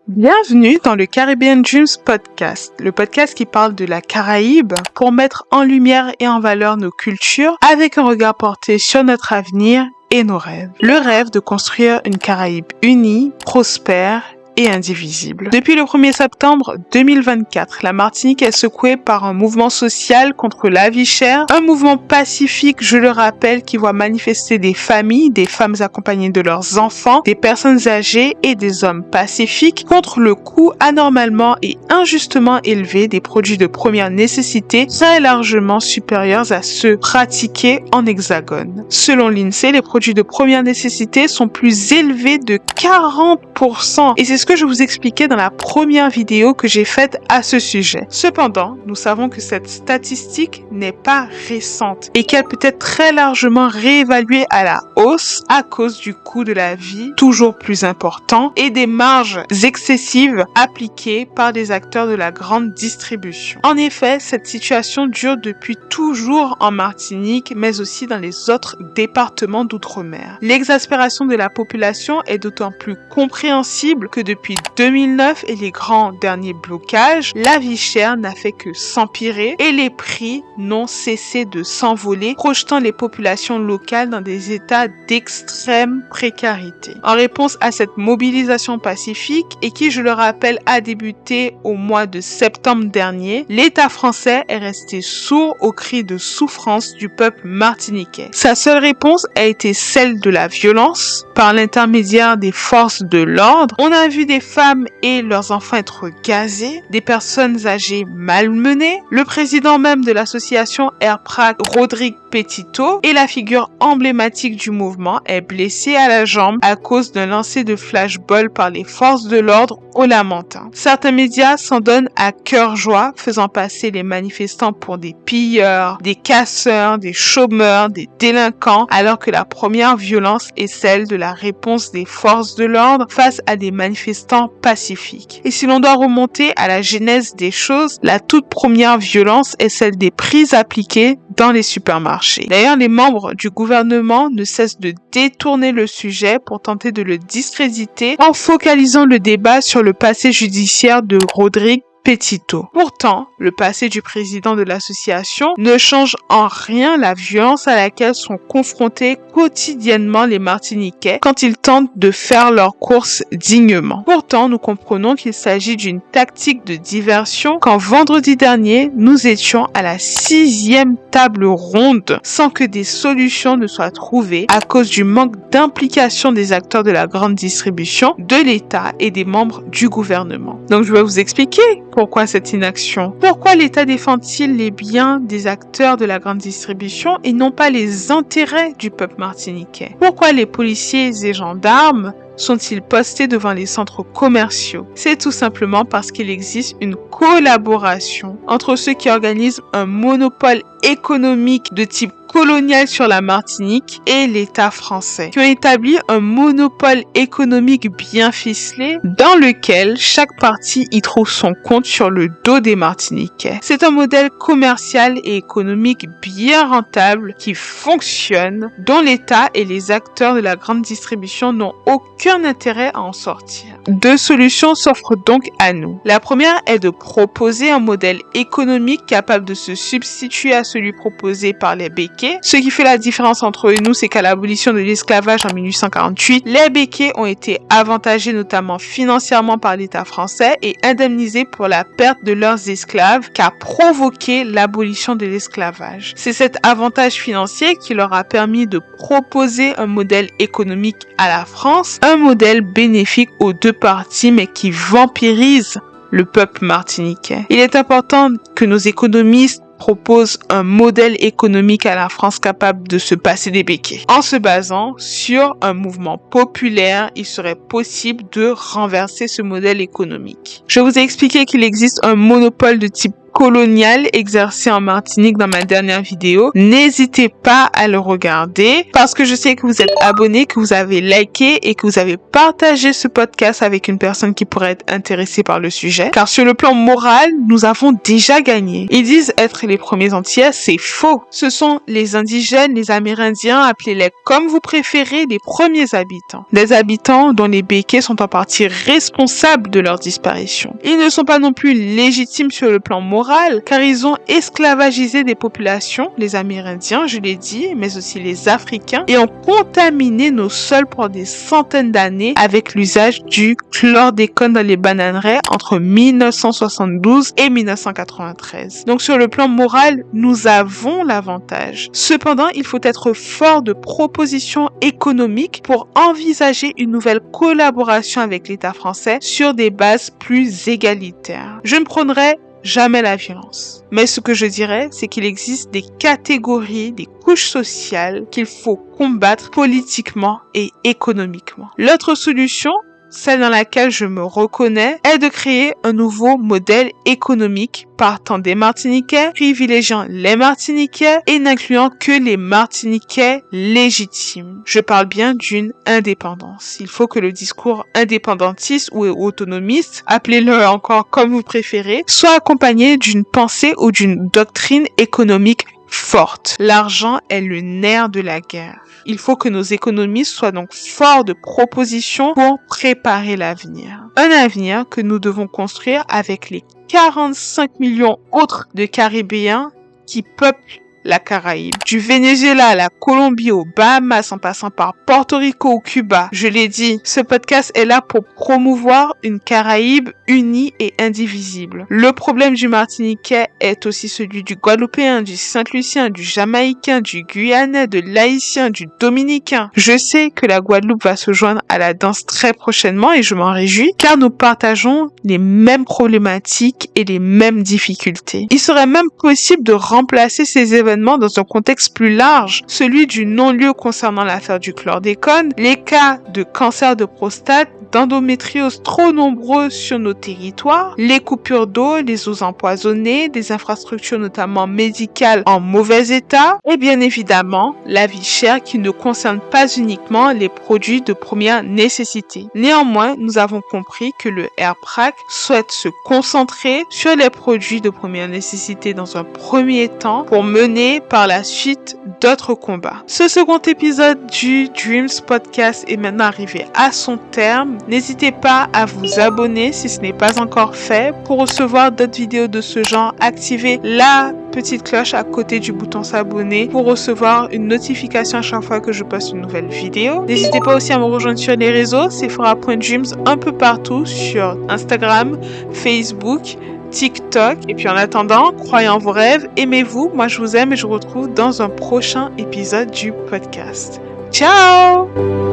Bienvenue dans le Caribbean Dreams Podcast, le podcast qui parle de la Caraïbe pour mettre en lumière et en valeur nos cultures avec un regard porté sur notre avenir et nos rêves. Le rêve de construire une Caraïbe unie, prospère et indivisible. Depuis le 1er septembre 2024, la Martinique est secouée par un mouvement social contre la vie chère, un mouvement pacifique, je le rappelle, qui voit manifester des familles, des femmes accompagnées de leurs enfants, des personnes âgées et des hommes pacifiques contre le coût anormalement et injustement élevé des produits de première nécessité, très largement supérieurs à ceux pratiqués en hexagone. Selon l'INSEE, les produits de première nécessité sont plus élevés de 40%, et c'est ce que je vous expliquais dans la première vidéo que j'ai faite à ce sujet. Cependant, nous savons que cette statistique n'est pas récente et qu'elle peut être très largement réévaluée à la hausse à cause du coût de la vie toujours plus important et des marges excessives appliquées par des acteurs de la grande distribution. En effet, cette situation dure depuis toujours en Martinique, mais aussi dans les autres départements d'outre-mer. L'exaspération de la population est d'autant plus compréhensible que depuis 2009 et les grands derniers blocages, la vie chère n'a fait que s'empirer et les prix n'ont cessé de s'envoler, projetant les populations locales dans des états d'extrême précarité. En réponse à cette mobilisation pacifique, et qui, je le rappelle, a débuté au mois de septembre dernier, l'État français est resté sourd aux cris de souffrance du peuple martiniquais. Sa seule réponse a été celle de la violence par l'intermédiaire des forces de l'ordre. On a vu des femmes et leurs enfants être gazés, des personnes âgées malmenées, le président même de l'association AirPrac, Rodrigue Petito, et la figure emblématique du mouvement est blessée à la jambe à cause d'un lancer de flashball par les forces de l'ordre au Lamentin. Certains médias s'en donnent à cœur joie, faisant passer les manifestants pour des pilleurs, des casseurs, des chômeurs, des délinquants, alors que la première violence est celle de la réponse des forces de l'ordre face à des manifestants pacifiques. Et si l'on doit remonter à la genèse des choses, la toute première violence est celle des prix appliqués dans les supermarchés. D'ailleurs, les membres du gouvernement ne cessent de détourner le sujet pour tenter de le discréditer en focalisant le débat sur le passé judiciaire de Rodrigue Petito. Pourtant, le passé du président de l'association ne change en rien la violence à laquelle sont confrontés quotidiennement les Martiniquais quand ils tentent de faire leurs courses dignement. Pourtant, nous comprenons qu'il s'agit d'une tactique de diversion quand vendredi dernier, nous étions à la 6e table ronde sans que des solutions ne soient trouvées à cause du manque d'implication des acteurs de la grande distribution, de l'État et des membres du gouvernement. Donc, je vais vous expliquer pourquoi cette inaction? Pourquoi l'État défend-il les biens des acteurs de la grande distribution et non pas les intérêts du peuple martiniquais? Pourquoi les policiers et gendarmes sont-ils postés devant les centres commerciaux? C'est tout simplement parce qu'il existe une collaboration entre ceux qui organisent un monopole économique de type colonial sur la Martinique et l'État français, qui ont établi un monopole économique bien ficelé dans lequel chaque partie y trouve son compte sur le dos des Martiniquais. C'est un modèle commercial et économique bien rentable qui fonctionne, dont l'État et les acteurs de la grande distribution n'ont aucun intérêt à en sortir. Deux solutions s'offrent donc à nous. La première est de proposer un modèle économique capable de se substituer à celui proposé par les béquets. Ce qui fait la différence entre eux et nous, c'est qu'à l'abolition de l'esclavage en 1848, les béquets ont été avantagés notamment financièrement par l'État français et indemnisés pour la perte de leurs esclaves qu'a provoqué l'abolition de l'esclavage. C'est cet avantage financier qui leur a permis de proposer un modèle économique à la France, un modèle bénéfique aux deux parties mais qui vampirise le peuple martiniquais. Il est important que nos économistes propose un modèle économique à la France capable de se passer des béquets. En se basant sur un mouvement populaire, il serait possible de renverser ce modèle économique. Je vous ai expliqué qu'il existe un monopole de type coloniale exercée en Martinique dans ma dernière vidéo. N'hésitez pas à le regarder parce que je sais que vous êtes abonnés, que vous avez liké et que vous avez partagé ce podcast avec une personne qui pourrait être intéressée par le sujet. Car sur le plan moral, nous avons déjà gagné. Ils disent être les premiers Antillais, c'est faux. Ce sont les indigènes, les Amérindiens, appelez-les comme vous préférez, les premiers habitants. Des habitants dont les béquets sont en partie responsables de leur disparition. Ils ne sont pas non plus légitimes sur le plan moral, car ils ont esclavagisé des populations, les Amérindiens, je l'ai dit, mais aussi les Africains, et ont contaminé nos sols pour des centaines d'années avec l'usage du chlordécone dans les bananeraies entre 1972 et 1993. Donc sur le plan moral, nous avons l'avantage. Cependant, il faut être fort de propositions économiques pour envisager une nouvelle collaboration avec l'État français sur des bases plus égalitaires. Je ne prônerai jamais la violence. Mais ce que je dirais, c'est qu'il existe des catégories, des couches sociales qu'il faut combattre politiquement et économiquement. L'autre solution, celle dans laquelle je me reconnais, est de créer un nouveau modèle économique partant des Martiniquais, privilégiant les Martiniquais et n'incluant que les Martiniquais légitimes. Je parle bien d'une indépendance. Il faut que le discours indépendantiste ou autonomiste, appelez-le encore comme vous préférez, soit accompagné d'une pensée ou d'une doctrine économique forte. L'argent est le nerf de la guerre. Il faut que nos économistes soient donc forts de propositions pour préparer l'avenir. Un avenir que nous devons construire avec les 45 millions autres de Caribéens qui peuplent la Caraïbe. Du Venezuela à la Colombie aux Bahamas en passant par Porto Rico ou Cuba. Je l'ai dit, ce podcast est là pour promouvoir une Caraïbe unie et indivisible. Le problème du Martiniquais est aussi celui du Guadeloupéen, du Saint-Lucien, du Jamaïcain, du Guyanais, de l'Haïtien, du Dominicain. Je sais que la Guadeloupe va se joindre à la danse très prochainement et je m'en réjouis car nous partageons les mêmes problématiques et les mêmes difficultés. Il serait même possible de remplacer ces événements dans un contexte plus large, celui du non-lieu concernant l'affaire du chlordécone, les cas de cancer de prostate, d'endométriose trop nombreux sur nos territoires, les coupures d'eau, les eaux empoisonnées, des infrastructures notamment médicales en mauvais état, et bien évidemment, la vie chère qui ne concerne pas uniquement les produits de première nécessité. Néanmoins, nous avons compris que le RPRAC souhaite se concentrer sur les produits de première nécessité dans un premier temps pour mener par la suite d'autres combats. Ce second épisode du Dreams Podcast est maintenant arrivé à son terme. N'hésitez pas à vous abonner si ce n'est pas encore fait. Pour recevoir d'autres vidéos de ce genre, activez la petite cloche à côté du bouton s'abonner pour recevoir une notification à chaque fois que je poste une nouvelle vidéo. N'hésitez pas aussi à me rejoindre sur les réseaux, Sephora.dreams un peu partout sur Instagram, Facebook, TikTok. Et puis en attendant, croyez en vos rêves, aimez-vous, moi je vous aime et je vous retrouve dans un prochain épisode du podcast. Ciao!